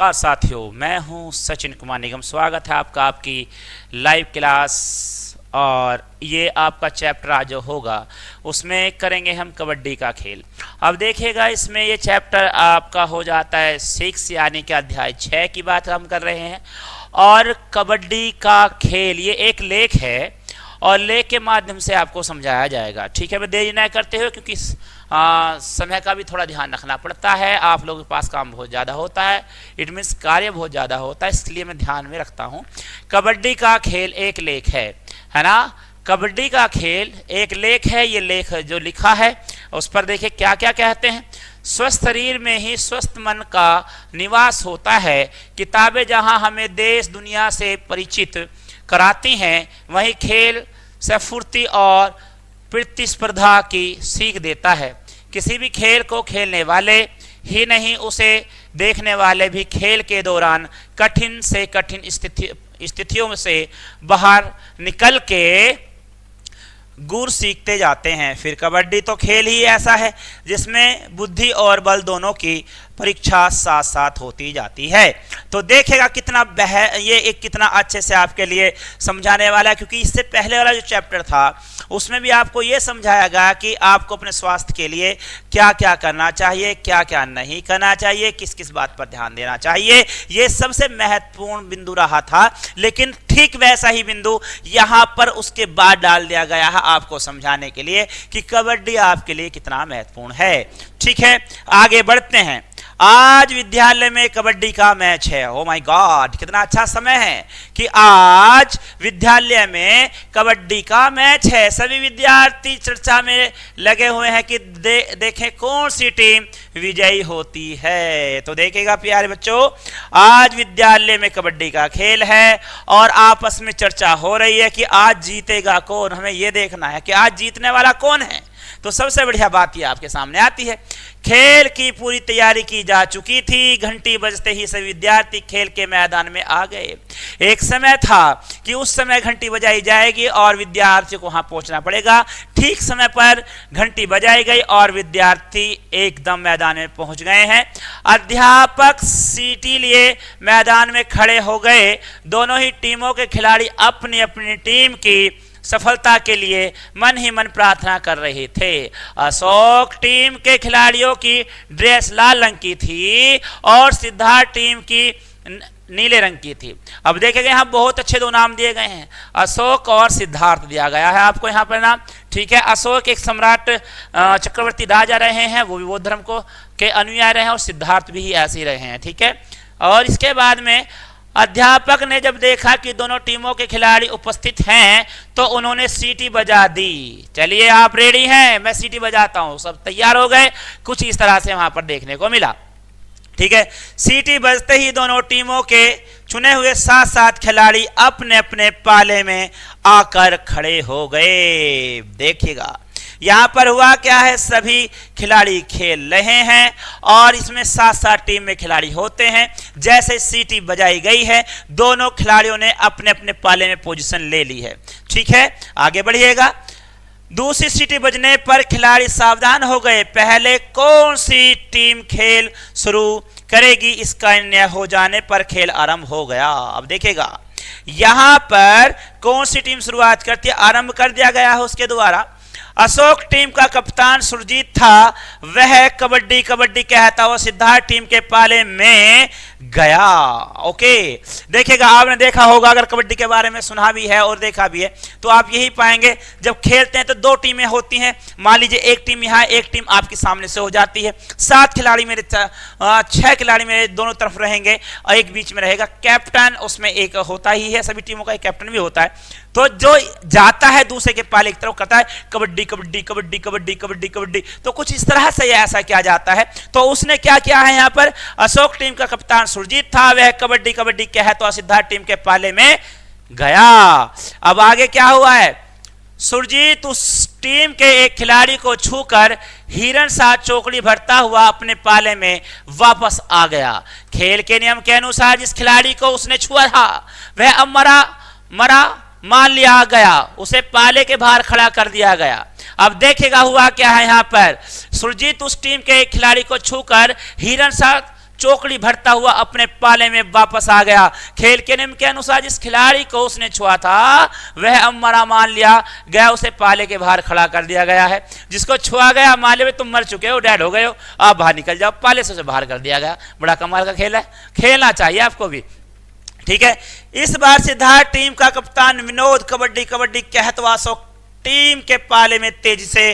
नमस्कार साथियों, मैं हूं सचिन कुमार निगम। स्वागत है आपका आपकी लाइव क्लास। और ये आपका चैप्टर आज जो होगा उसमें करेंगे हम कबड्डी का खेल। अब देखिएगा, इसमें ये चैप्टर आपका हो जाता है 6 यानी कि अध्याय 6 की बात हम कर रहे हैं। और कबड्डी का खेल ये एक लेख है और लेख के माध्यम से आपको समझाया जाएगा। ठीक है, मैं देरी न करते हुए, क्योंकि समय का भी थोड़ा ध्यान रखना पड़ता है। आप लोगों के पास काम बहुत ज़्यादा होता है, इट मीन्स कार्य बहुत ज़्यादा होता है, इसलिए मैं ध्यान में रखता हूँ। कबड्डी का खेल एक लेख है ना। कबड्डी का खेल एक लेख है। ये लेख जो लिखा है उस पर देखिए क्या क्या कहते हैं। स्वस्थ शरीर में ही स्वस्थ मन का निवास होता है। किताबें जहाँ हमें देश दुनिया से परिचित कराती हैं, वहीं खेल से फुर्ती और प्रतिस्पर्धा की सीख देता है। किसी भी खेल को खेलने वाले ही नहीं, उसे देखने वाले भी खेल के दौरान कठिन से कठिन स्थितियों से बाहर निकल के गुर सीखते जाते हैं। फिर कबड्डी तो खेल ही ऐसा है जिसमें बुद्धि और बल दोनों की परीक्षा साथ साथ होती जाती है। तो देखेगा कितना ये एक कितना अच्छे से आपके लिए समझाने वाला है, क्योंकि इससे पहले वाला जो चैप्टर था उसमें भी आपको ये समझाया गया कि आपको अपने स्वास्थ्य के लिए क्या क्या करना चाहिए, क्या क्या नहीं करना चाहिए, किस किस बात पर ध्यान देना चाहिए। ये सबसे महत्वपूर्ण बिंदु रहा था, लेकिन ठीक वैसा ही बिंदु यहाँ पर उसके बाद डाल दिया गया है आपको समझाने के लिए कि कबड्डी आपके लिए कितना महत्वपूर्ण है। ठीक है, आगे बढ़ते हैं। आज विद्यालय में कबड्डी का मैच है। ओ माय गॉड, कितना अच्छा समय है कि आज विद्यालय में कबड्डी का मैच है। सभी विद्यार्थी चर्चा में लगे हुए हैं कि देखें कौन सी टीम विजयी होती है। तो देखिएगा प्यारे बच्चों, आज विद्यालय में कबड्डी का खेल है और आपस में चर्चा हो रही है कि आज जीतेगा कौन। हमें यह देखना है कि आज जीतने वाला कौन है। तो सबसे बढ़िया बात यह आपके सामने आती है, खेल की पूरी तैयारी की जा चुकी थी। घंटी बजते ही सभी विद्यार्थी खेल के मैदान में आ गए। एक समय था कि उस समय घंटी बजाई जाएगी और विद्यार्थियों को वहां पहुंचना पड़ेगा। ठीक समय पर घंटी बजाई गई और विद्यार्थी एकदम मैदान में पहुंच गए हैं। अध्यापक सीटी लिए मैदान में खड़े हो गए। दोनों ही टीमों के खिलाड़ी अपनी अपनी टीम की सफलता के लिए मन ही मन प्रार्थना कर रहे थे। अशोक टीम के खिलाड़ियों की ड्रेस लाल रंग की थी और सिद्धार्थ टीम की नीले रंग की थी। अब देखेंगे यहाँ बहुत अच्छे दो नाम दिए गए हैं, अशोक और सिद्धार्थ दिया गया है आपको यहाँ पर नाम। ठीक है, अशोक एक सम्राट चक्रवर्ती राजा रहे हैं, वो भी बौद्ध धर्म को के अनुयायी रहे हैं, और सिद्धार्थ भी ऐसे ही रहे हैं। ठीक है, और इसके बाद में अध्यापक ने जब देखा कि दोनों टीमों के खिलाड़ी उपस्थित हैं तो उन्होंने सीटी बजा दी। चलिए आप रेडी हैं, मैं सीटी बजाता हूं। सब तैयार हो गए। कुछ इस तरह से वहां पर देखने को मिला। ठीक है, सीटी बजते ही दोनों टीमों के चुने हुए 7 खिलाड़ी अपने अपने पाले में आकर खड़े हो गए। देखिएगा यहां पर हुआ क्या है, सभी खिलाड़ी खेल रहे हैं और इसमें 7 टीम में खिलाड़ी होते हैं। जैसे सीटी बजाई गई है, दोनों खिलाड़ियों ने अपने अपने पाले में पोजीशन ले ली है। ठीक है, आगे बढ़िएगा। दूसरी सीटी बजने पर खिलाड़ी सावधान हो गए। पहले कौन सी टीम खेल शुरू करेगी, इसका निर्णय हो जाने पर खेल आरंभ हो गया। अब देखिएगा यहां पर कौन सी टीम शुरुआत करती है, आरंभ कर दिया गया है उसके द्वारा। अशोक टीम का कप्तान सुरजीत था। वह कबड्डी कबड्डी कहता हुआ सिद्धार्थ टीम के पाले में गया। ओके, देखिएगा आपने देखा होगा, अगर कबड्डी के बारे में सुना भी है और देखा भी है तो आप यही पाएंगे, जब खेलते हैं तो 2 टीमें होती हैं। मान लीजिए एक टीम यहाँ, एक टीम आपके सामने से हो जाती है। 7 खिलाड़ी मेरे 6 खिलाड़ी मेरे दोनों तरफ रहेंगे और एक बीच में रहेगा। कैप्टन उसमें एक होता ही है, सभी टीमों का एक कैप्टन भी होता है। तो जो जाता है दूसरे के पाले की तरफ करता है कबड्डी कबड्डी कबड्डी कबड्डी कबड्डी कबड्डी। तो कुछ इस तरह से ऐसा किया जाता है। तो उसने क्या किया है, यहाँ पर अशोक टीम का कप्तान सुरजीत था। वह कबड्डी कबड्डी कहता सिद्धार्थ टीम के पाले में गया। अब आगे क्या हुआ है, सुरजीत उस टीम के एक खिलाड़ी को छूकर हिरण सा चौकड़ी भरता हुआ अपने पाले में वापस आ गया। खेल के नियम के अनुसार जिस खिलाड़ी को उसने छुआ था वह अब मरा मान लिया गया, उसे पाले के बाहर खड़ा कर दिया गया। अब देखेगा हुआ क्या है, यहाँ पर सुरजीत उस टीम के एक खिलाड़ी को छूकर हिरण सा चौकड़ी भरता हुआ अपने पाले में वापस आ गया। खेल के नियम के अनुसार जिस खिलाड़ी को उसने छुआ था वह अब मरा मान लिया गया, उसे पाले के बाहर खड़ा कर दिया गया है। जिसको छुआ गया मान लिया तुम मर चुके हो, डेड हो गए हो, आप बाहर निकल जाओ, पाले से उसे बाहर कर दिया गया। बड़ा कमाल का खेल है, खेलना चाहिए आपको भी। ठीक है, इस बार सिद्धार्थ टीम का कप्तान विनोद कबड्डी कबड्डी कहतवा अशोक टीम के पाले में तेजी से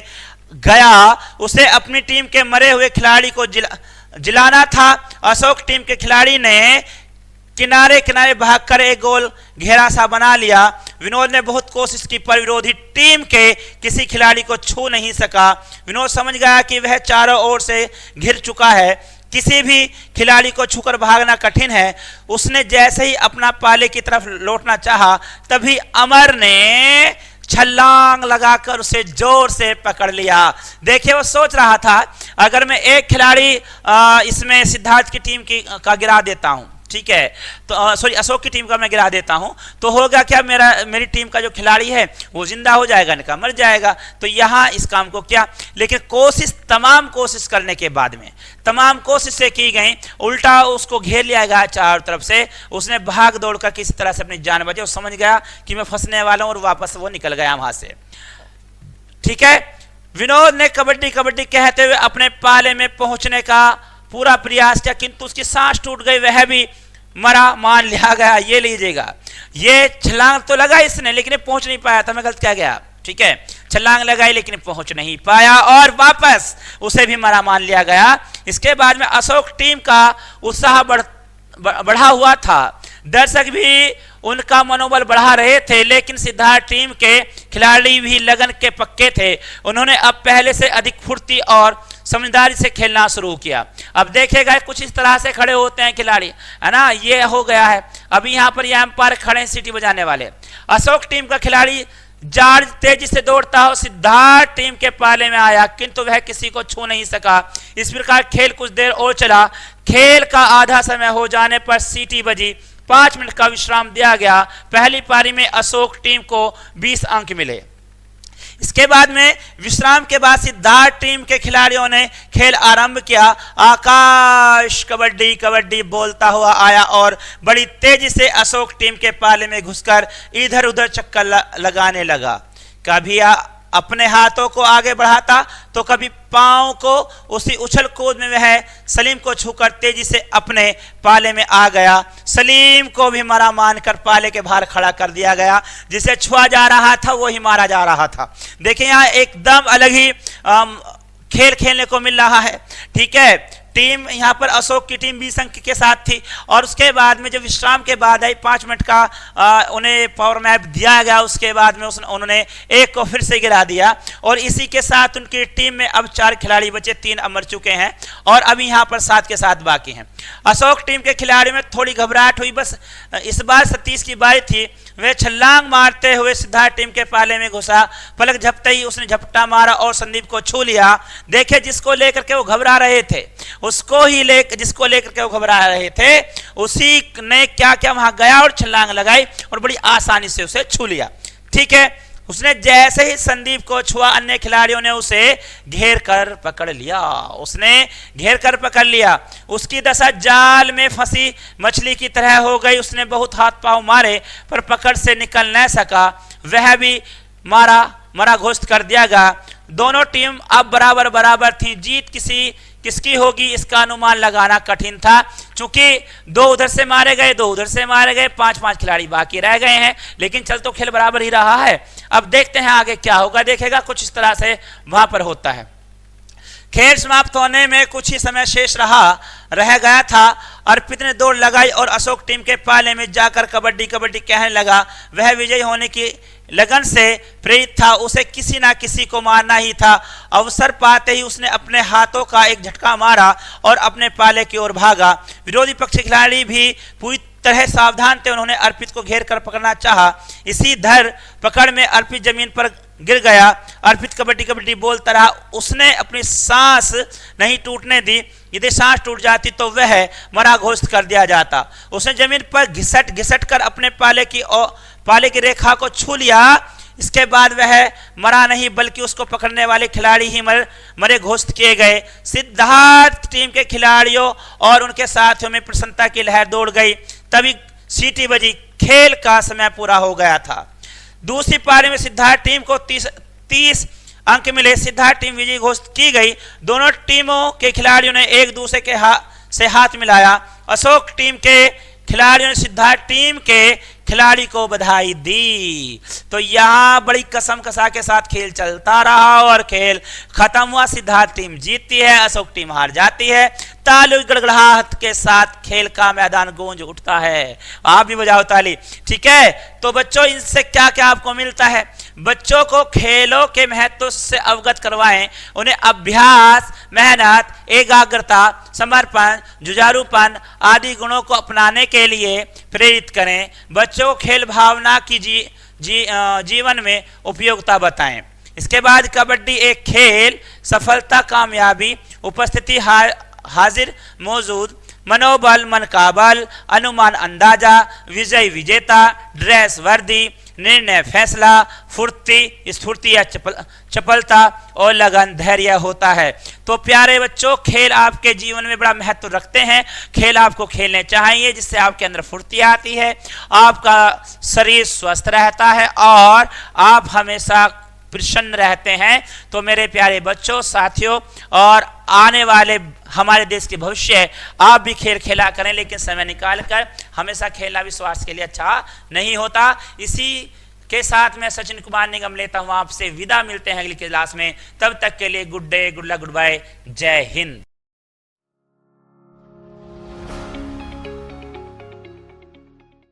गया। उसे अपनी टीम के मरे हुए खिलाड़ी को जिलाना था। अशोक टीम के खिलाड़ी ने किनारे किनारे भागकर एक गोल घेरा सा बना लिया। विनोद ने बहुत कोशिश की पर विरोधी टीम के किसी खिलाड़ी को छू नहीं सका। विनोद समझ गया कि वह चारों ओर से घिर चुका है, किसी भी खिलाड़ी को छूकर भागना कठिन है। उसने जैसे ही अपना पाले की तरफ लौटना चाहा तभी अमर ने छलांग लगाकर उसे जोर से पकड़ लिया। देखिए वो सोच रहा था अगर मैं एक खिलाड़ी इसमें सिद्धार्थ की टीम का गिरा देता हूं, ठीक है, तो सॉरी अशोक की टीम का मैं गिरा देता हूं तो होगा क्या, मेरी टीम का जो खिलाड़ी है वो जिंदा हो जाएगा, निका मर जाएगा। तो यहां इस काम को क्या, लेकिन तमाम कोशिश करने के बाद में तमाम कोशिशें की गई, उल्टा उसको घेर लिया गया चारों तरफ से। उसने भाग दौड़ कर किसी तरह से अपनी जान बचाई, समझ गया कि मैं फंसने वाला हूं और वापस वो निकल गया वहां से। ठीक है, विनोद ने कबड्डी कबड्डी कहते हुए अपने पाले में पहुंचने का पूरा प्रयास किया, किंतु उसकी सांस टूट गई, वह भी मरा मान लिया गया। ये लीजिएगा, ये छलांग तो लगा इसने लेकिन पहुंच नहीं पाया था, मैं गलत क्या गया। ठीक है, छलांग लगाई लेकिन पहुंच नहीं पाया और वापस उसे भी मरा मान लिया गया। इसके बाद में अशोक टीम का उत्साह बढ़ा हुआ था, दर्शक भी उनका मनोबल बढ़ा रहे थे, लेकिन सिद्धार्थ टीम के खिलाड़ी भी लगन के पक्के थे। उन्होंने अब पहले से अधिक फुर्ती और समझदारी से खेलना शुरू किया। अब देखेगा कुछ इस तरह से खड़े होते हैं खिलाड़ी, है ना, ये हो गया है। अभी यहाँ पर ये अंपायर खड़े हैं सीटी बजाने वाले। अशोक टीम का खिलाड़ी जार्ज तेजी से दौड़ता हो सिद्धार्थ टीम के पाले में आया, किंतु वह किसी को छू नहीं सका। इस प्रकार खेल कुछ देर और चला। खेल का आधा समय हो जाने पर सीटी बजी, 5 मिनट का विश्राम दिया गया। पहली पारी में अशोक टीम को 20 अंक मिले। इसके बाद में विश्राम के बाद सिद्धार्थ टीम के खिलाड़ियों ने खेल आरंभ किया। आकाश कबड्डी कबड्डी बोलता हुआ आया और बड़ी तेजी से अशोक टीम के पाले में घुसकर इधर उधर चक्कर लगाने लगा। कभी अपने हाथों को आगे बढ़ाता तो कभी पांव को, उसी उछल कूद में वह सलीम को छूकर तेजी से अपने पाले में आ गया। सलीम को भी मरा मानकर पाले के बाहर खड़ा कर दिया गया। जिसे छुआ जा रहा था वो ही मारा जा रहा था। देखिए यहाँ एकदम अलग ही खेल खेलने को मिल रहा है। ठीक है, टीम यहाँ पर अशोक की टीम 20 अंक के साथ थी और उसके बाद में जब विश्राम के बाद आई 5 मिनट का उन्हें पावर मैप दिया गया, उसके बाद में उन्होंने एक को फिर से गिरा दिया और इसी के साथ उनकी टीम में अब 4 खिलाड़ी बचे, 3 मर चुके हैं और अभी यहाँ पर 7 के 7 बाकी हैं। अशोक टीम के खिलाड़ी में थोड़ी घबराहट हुई, बस इस बार सतीश की बारी थी। वह छलांग मारते हुए सिद्धार्थ टीम के पाले में घुसा। पलक झपते ही उसने झपटा मारा और संदीप को छू लिया। देखे जिसको लेकर के वो घबरा रहे थे, जिसको लेकर के वो घबरा रहे थे, उसी ने क्या क्या वहां गया और छलांग लगाई और बड़ी आसानी से उसे छू लिया। ठीक है, उसने जैसे ही संदीप को छुआ अन्य खिलाड़ियों ने उसे घेर कर पकड़ लिया। उसकी दशा जाल में फंसी मछली की तरह हो गई। उसने बहुत हाथ पांव मारे पर पकड़ से निकल न सका, वह भी मरा घोषित कर दिया गया। दोनों टीम अब बराबर थी। जीत किसकी होगी इसका अनुमान लगाना कठिन था, क्योंकि 2 उधर से मारे गए, 2 उधर से मारे गए, 5 खिलाड़ी बाकी रह गए हैं, लेकिन चल तो खेल बराबर ही रहा है। अब देखते हैं आगे क्या होगा। देखेगा कुछ इस तरह से वहां पर होता है। खेल समाप्त होने में कुछ ही समय शेष रह गया था। अर्पित ने दौड़ लगाई और अशोक टीम के पाले में जाकर कबड्डी कबड्डी कहने लगा। वह विजयी होने की लगन से प्रेरित था, उसे किसी ना किसी को मारना ही था। अवसर पाते ही उसने अपने हाथों का एक झटका मारा और अपने पाले की ओर भागा। विरोधी पक्ष खिलाड़ी भी पूरी तरह सावधान थे। उन्होंने अर्पित को घेर कर पकड़ना चाहा। इसी धर पकड़ में अर्पित जमीन पर गिर गया। अर्पित कबड्डी कबड्डी बोलता रहा। उसने अपनी सांस नहीं टूटने दी। यदि सांस टूट जाती तो वह मरा घोषित कर दिया जाता। उसने जमीन पर घिसट कर अपने पाले की रेखा को छू लिया। इसके बाद वह मरा नहीं बल्कि उसको पकड़ने वाले खिलाड़ी ही मरे घोषित किए गए। सिद्धार्थ टीम के खिलाड़ियों और उनके साथियों में प्रसन्नता की लहर दौड़ गई। तभी सीटी बजी, खेल का समय पूरा हो गया था। दूसरी पारी में सिद्धार्थ टीम को 30 अंक मिले। सिद्धार्थ टीम विजयी घोषित की गई। दोनों टीमों के खिलाड़ियों ने एक दूसरे के से हाथ मिलाया। अशोक टीम के खिलाड़ियों ने सिद्धार्थ टीम के खिलाड़ी को बधाई दी। तो यहां बड़ी कसम कसा के साथ खेल चलता रहा और खेल खत्म हुआ। सिद्धार्थ टीम जीतती है, अशोक टीम हार जाती है। ताली गड़गड़ाहट के साथ खेल का मैदान गूंज उठता है। आप भी बजाओ ताली, ठीक है। तो बच्चों, इनसे क्या क्या आपको मिलता है? बच्चों को खेलों के महत्व से अवगत करवाएं, उन्हें अभ्यास, मेहनत, एकाग्रता, समर्पण, जुझारूपन आदि गुणों को अपनाने के लिए प्रेरित करें। बच्चों को खेल भावना की जीवन में उपयोगिता बताएं। इसके बाद कबड्डी एक खेल, सफलता, कामयाबी, उपस्थिति, हाजिर मौजूद, मनोबल, मन का बल, अनुमान, अंदाजा, विजय, विजेता, ड्रेस, वर्दी, निर्णय, फैसला, फुर्ती, स्फूर्ति या चपलता और लगन, धैर्य होता है। तो प्यारे बच्चों, खेल आपके जीवन में बड़ा महत्व रखते हैं। खेल आपको खेलने चाहिए, जिससे आपके अंदर फुर्ती आती है, आपका शरीर स्वस्थ रहता है और आप हमेशा प्रसन्न रहते हैं। तो मेरे प्यारे बच्चों, साथियों और आने वाले हमारे देश के भविष्य, आप भी खेल खेला करें, लेकिन समय निकाल कर। हमेशा खेलना भी स्वास्थ्य के लिए अच्छा नहीं होता। इसी के साथ मैं सचिन कुमार निगम लेता हूं आपसे विदा। मिलते हैं अगली क्लास में, तब तक के लिए good day, good luck, good bye, जय हिंद।